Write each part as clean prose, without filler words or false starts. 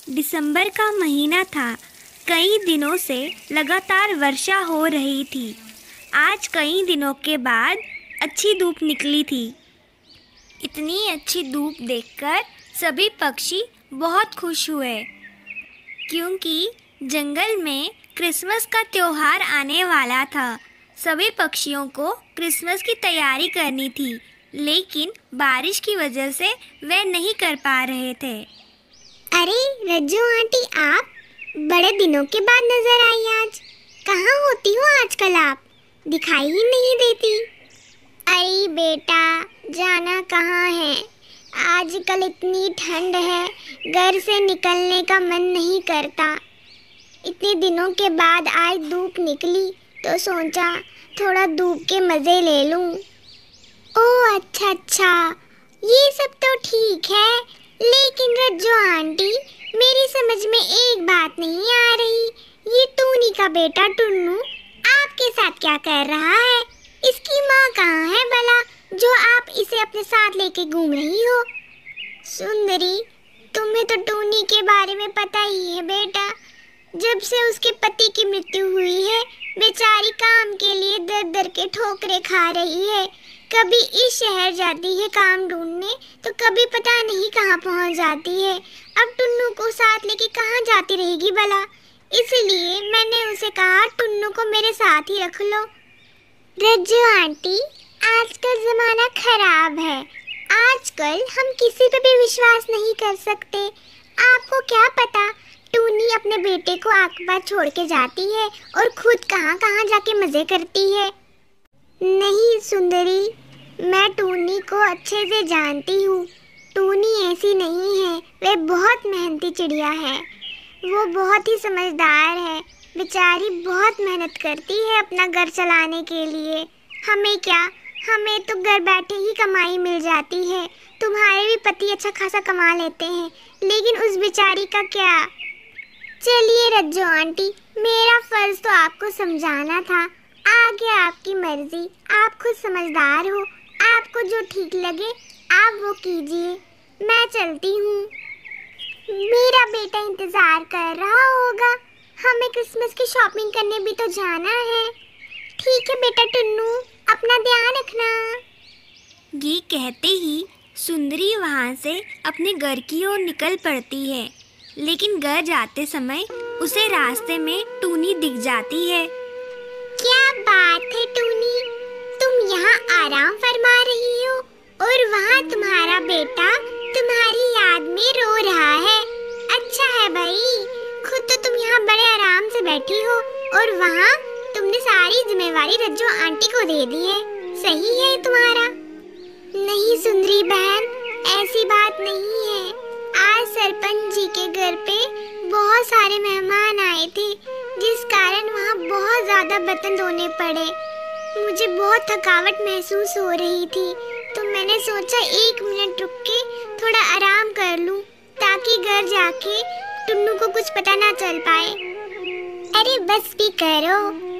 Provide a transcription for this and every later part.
दिसंबर का महीना था। कई दिनों से लगातार वर्षा हो रही थी। आज कई दिनों के बाद अच्छी धूप निकली थी। इतनी अच्छी धूप देखकर सभी पक्षी बहुत खुश हुए, क्योंकि जंगल में क्रिसमस का त्योहार आने वाला था। सभी पक्षियों को क्रिसमस की तैयारी करनी थी, लेकिन बारिश की वजह से वे नहीं कर पा रहे थे। अरे रज्जू आंटी, आप बड़े दिनों के बाद नजर आई आज। कहाँ होती हो आजकल आप? दिखाई ही नहीं देती। अरे बेटा, जाना कहाँ है? आजकल इतनी ठंड है, घर से निकलने का मन नहीं करता। इतने दिनों के बाद आज धूप निकली तो सोचा थोड़ा धूप के मज़े ले लूँ। ओह अच्छा, ये सब तो ठीक है, लेकिन रज्जू आंटी, मेरी समझ में एक बात नहीं आ रही। ये टूनी का बेटा टुन्नू आपके साथ क्या कर रहा है? इसकी माँ कहाँ है भला, जो आप इसे अपने साथ लेके घूम रही हो? सुंदरी, तुम्हें तो टूनी के बारे में पता ही है बेटा। जब से उसके पति की मृत्यु हुई है, बेचारी काम के लिए दर दर के ठोकरें खा रही है। कभी इस शहर जाती है काम ढूंढने, तो कभी पता नहीं कहाँ पहुँच जाती है। अब टुन्नू को साथ लेके कहाँ जाती रहेगी भला? इसलिए मैंने उसे कहा टुन्नू को मेरे साथ ही रख लो। रज्जू आंटी, आजकल ज़माना खराब है। आजकल हम किसी पे भी विश्वास नहीं कर सकते। आपको क्या पता टूनी अपने बेटे को आखिर छोड़ के जाती है और खुद कहाँ कहाँ जाके मज़े करती है। नहीं सुंदरी, मैं टूनी को अच्छे से जानती हूँ। टूनी ऐसी नहीं है, वह बहुत मेहनती चिड़िया है। वो बहुत ही समझदार है। बेचारी बहुत मेहनत करती है अपना घर चलाने के लिए। हमें क्या, हमें तो घर बैठे ही कमाई मिल जाती है। तुम्हारे भी पति अच्छा खासा कमा लेते हैं, लेकिन उस बेचारी का क्या? चलिए रज्जू आंटी, मेरा फ़र्ज़ तो आपको समझाना था। आगे आपकी मर्जी, आप खुद समझदार हो। आपको जो ठीक लगे आप वो कीजिए। मैं चलती हूँ। मेरा बेटा इंतज़ार कर रहा होगा। हमें क्रिसमस की शॉपिंग करने भी तो जाना है। ठीक है बेटा टुन्नू, अपना ध्यान रखना। ये कहते ही सुंदरी वहाँ से अपने घर की ओर निकल पड़ती है, लेकिन घर जाते समय उसे रास्ते में टूनी दिख जाती है। क्या बात है टूनी, तुम यहाँ आराम फरमा रही हो और वहाँ तुम्हारा बेटा तुम्हारी याद में रो रहा है। अच्छा है भाई, खुद तो तुम यहाँ बड़े आराम से बैठी हो और वहाँ तुमने सारी जिम्मेवारी रज्जू आंटी को दे दी है। सही है तुम्हारा। नहीं सुंदरी बहन, ऐसी बात नहीं है। आज सरपंच जी के घर पे बहुत सारे मेहमान आए थे, जिस कारण वहाँ बहुत ज़्यादा बर्तन धोने पड़े। मुझे बहुत थकावट महसूस हो रही थी, तो मैंने सोचा 1 मिनट रुक के थोड़ा आराम कर लूँ, ताकि घर जाके टुन्नू को कुछ पता ना चल पाए। अरे बस भी करो,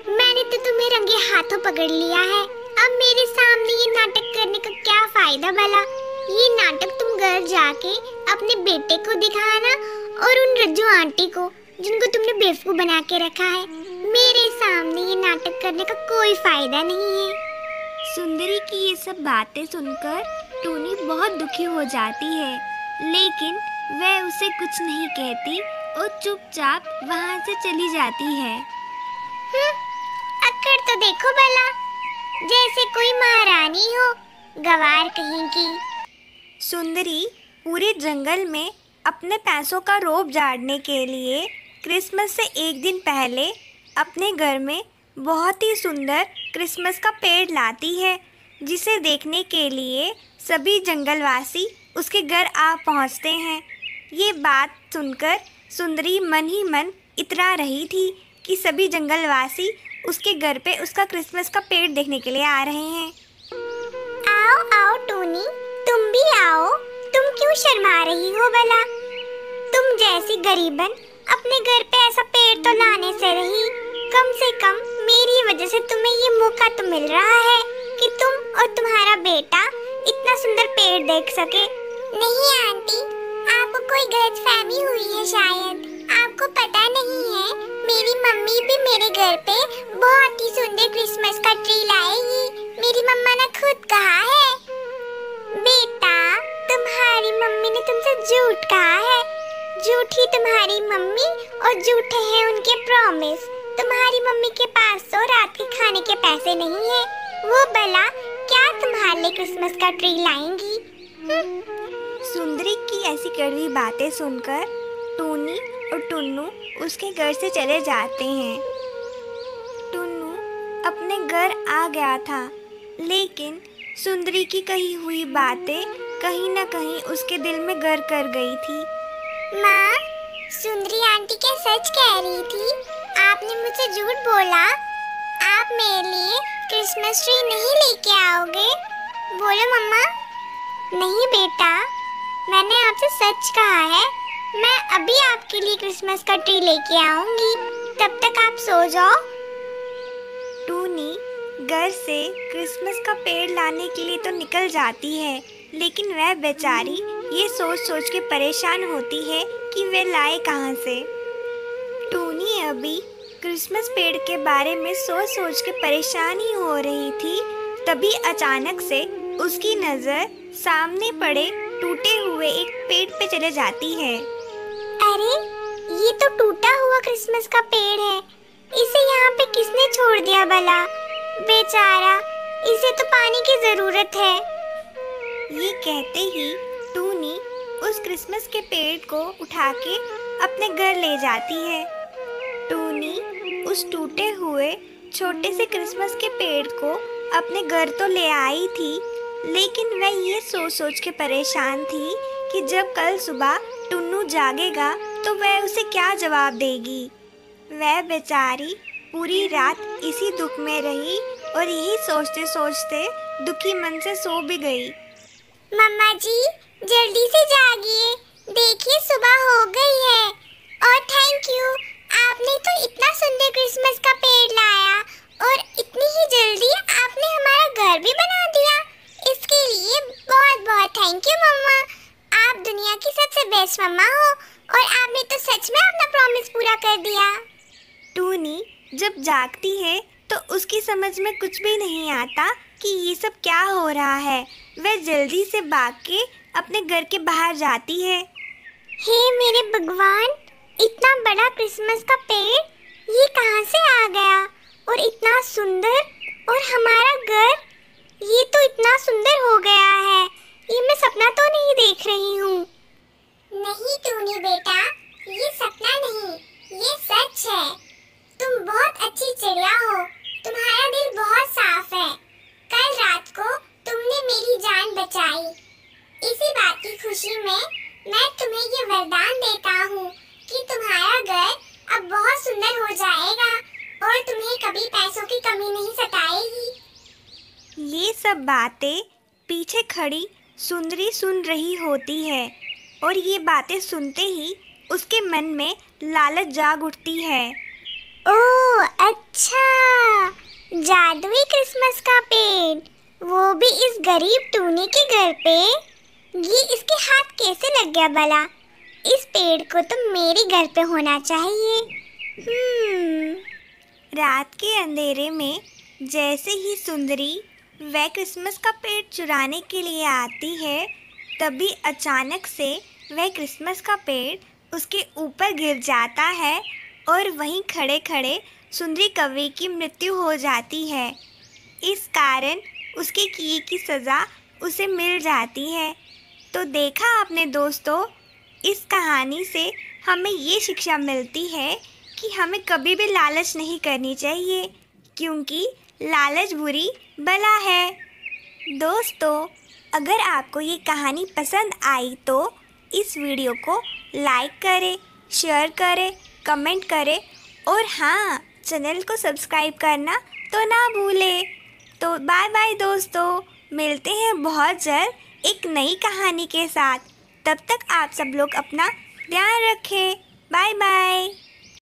मैंने तो तुम्हें रंगे हाथों पकड़ लिया है। अब मेरे सामने ये नाटक करने का क्या फ़ायदा भला? ये नाटक तुम घर जाके अपने बेटे को दिखाना और उन रज्जू आंटी को, जिनको तुमने बेवकूफ़ बना के रखा है। मेरे सामने ये नाटक करने का कोई फायदा नहीं है। सुंदरी की ये सब बातें सुनकर टूनी बहुत दुखी हो जाती है, लेकिन वह उसे कुछ नहीं कहती और चुपचाप वहाँ से चली जाती है। अक्कड़ तो देखो भला, जैसे कोई महारानी हो, गवार कहीं की। सुंदरी पूरे जंगल में अपने पैसों का रोब झाड़ने के लिए क्रिसमस से 1 दिन पहले अपने घर में बहुत ही सुंदर क्रिसमस का पेड़ लाती है, जिसे देखने के लिए सभी जंगलवासी उसके घर आ पहुंचते हैं। ये बात सुनकर सुंदरी मन ही मन इतरा रही थी कि सभी जंगलवासी उसके घर पे उसका क्रिसमस का पेड़ देखने के लिए आ रहे हैं। आओ आओ टूनी, तुम भी आओ। तुम क्यों शर्मा रही हो भला? तुम जैसी गरीबन अपने घर पे ऐसा पेड़ तो लाने से रही। कम से कम मेरी वजह से तुम्हें ये मौका तो मिल रहा है कि तुम और तुम्हारा बेटा इतना सुंदर पेड़ देख सके। नहीं आंटी, आपको कोई गलतफहमी हुई है शायद। आपको पता नहीं है, मेरी मम्मी भी मेरे घर पे बहुत ही सुंदर क्रिसमस का ट्री लाएगी। मेरी मम्मा ने खुद कहा है। बेटा, तुम्हारी मम्मी ने तुमसे झूठ कहा है। झूठी तुम्हारी मम्मी और झूठे हैं उनके प्रॉमिस। तुम्हारी मम्मी के पास तो रात के खाने के पैसे नहीं है। वो भला क्या तुम्हारे लिए क्रिसमस का ट्री लाएंगी? सुंदरी की ऐसी कड़वी बातें सुनकर टूनी और टुन्नू उसके घर से चले जाते हैं। टुन्नू अपने घर आ गया था, लेकिन सुंदरी की कही हुई बातें कहीं न कहीं उसके दिल में घर कर गई थी। माँ, सुंदरी आंटी क्या सच कह रही थी? आपने मुझसे झूठ बोला। आप मेरे लिए क्रिसमस ट्री नहीं लेके आओगे? बोलो मम्मा। नहीं बेटा, मैंने आपसे सच कहा है। मैं अभी आपके लिए क्रिसमस का ट्री लेके आऊंगी। तब तक आप सो जाओ। टूनी घर से क्रिसमस का पेड़ लाने के लिए तो निकल जाती है, लेकिन वह बेचारी ये सोच सोच के परेशान होती है कि वह लाए कहाँ से। टूनी अभी क्रिसमस पेड़ के बारे में सोच सोच के परेशान ही हो रही थी, तभी अचानक से उसकी नज़र सामने पड़े टूटे हुए एक पेड़ पे चले जाती है। अरे, ये तो टूटा हुआ क्रिसमस का पेड़ है। इसे यहाँ पे किसने छोड़ दिया भला? बेचारा, इसे तो पानी की जरूरत है। ये कहते ही टूनी उस क्रिसमस के पेड़ को उठा के अपने घर ले जाती है। टूनी उस टूटे हुए छोटे से क्रिसमस के पेड़ को अपने घर तो ले आई थी, लेकिन वह ये सोच सोच के परेशान थी कि जब कल सुबह टुन्नू जागेगा तो वह उसे क्या जवाब देगी। वह बेचारी पूरी रात इसी दुख में रही और यही सोचते सोचते दुखी मन से सो भी गई। मम्मा जी, जल्दी से जागिए। देखिए, सुबह हो गई है। और थैंक यू, आपने तो इतना सुंदर क्रिसमस का पेड़ लाया और इतनी ही जल्दी आपने हमारा घर भी बना दिया। इसके लिए बहुत बहुत थैंक यू मम्मा। आप दुनिया की सबसे बेस्ट मम्मा हो और आपने तो सच में अपना प्रॉमिस पूरा कर दिया। टूनी जब जागती है तो उसकी समझ में कुछ भी नहीं आता कि ये सब क्या हो रहा है। वह जल्दी से भाग के अपने घर के बाहर जाती है। हे मेरे भगवान, इतना बड़ा क्रिसमस का पेड़ ये कहाँ से आ गया? और इतना सुंदर, और हमारा घर ये तो इतना सुंदर हो गया है। ये मैं सपना तो नहीं देख रही हूँ। नहीं टूनी बेटा, ये सपना नहीं, ये सच है। तुम बहुत अच्छी चिड़िया हो। तुम्हारा दिल बहुत साफ है। कल रात को तुमने मेरी जान बचाई। इसी बात की खुशी में मैं तुम्हें ये वरदान देता हूँ कि तुम्हारा घर अब बहुत सुंदर हो जाएगा और तुम्हें कभी पैसों की कमी नहीं सताएगी। ये सब बातें पीछे खड़ी सुंदरी सुन रही होती है और ये बातें सुनते ही उसके मन में लालच जाग उठती है। ओह अच्छा, जादुई क्रिसमस का पेड़, वो भी इस गरीब टूनी के घर पे। ये इसके हाथ कैसे लग गया भला? इस पेड़ को तो मेरे घर पे होना चाहिए। रात के अंधेरे में जैसे ही सुंदरी वह क्रिसमस का पेड़ चुराने के लिए आती है, तभी अचानक से वह क्रिसमस का पेड़ उसके ऊपर गिर जाता है और वहीं खड़े खड़े सुंदरी कौवे की मृत्यु हो जाती है। इस कारण उसके किए की सज़ा उसे मिल जाती है। तो देखा आपने दोस्तों, इस कहानी से हमें ये शिक्षा मिलती है कि हमें कभी भी लालच नहीं करनी चाहिए, क्योंकि लालच बुरी बला है। दोस्तों, अगर आपको ये कहानी पसंद आई तो इस वीडियो को लाइक करें, शेयर करें, कमेंट करें और हाँ, चैनल को सब्सक्राइब करना तो ना भूलें। तो बाय बाय दोस्तों, मिलते हैं बहुत जल्द एक नई कहानी के साथ। तब तक आप सब लोग अपना ध्यान रखें। Bye bye.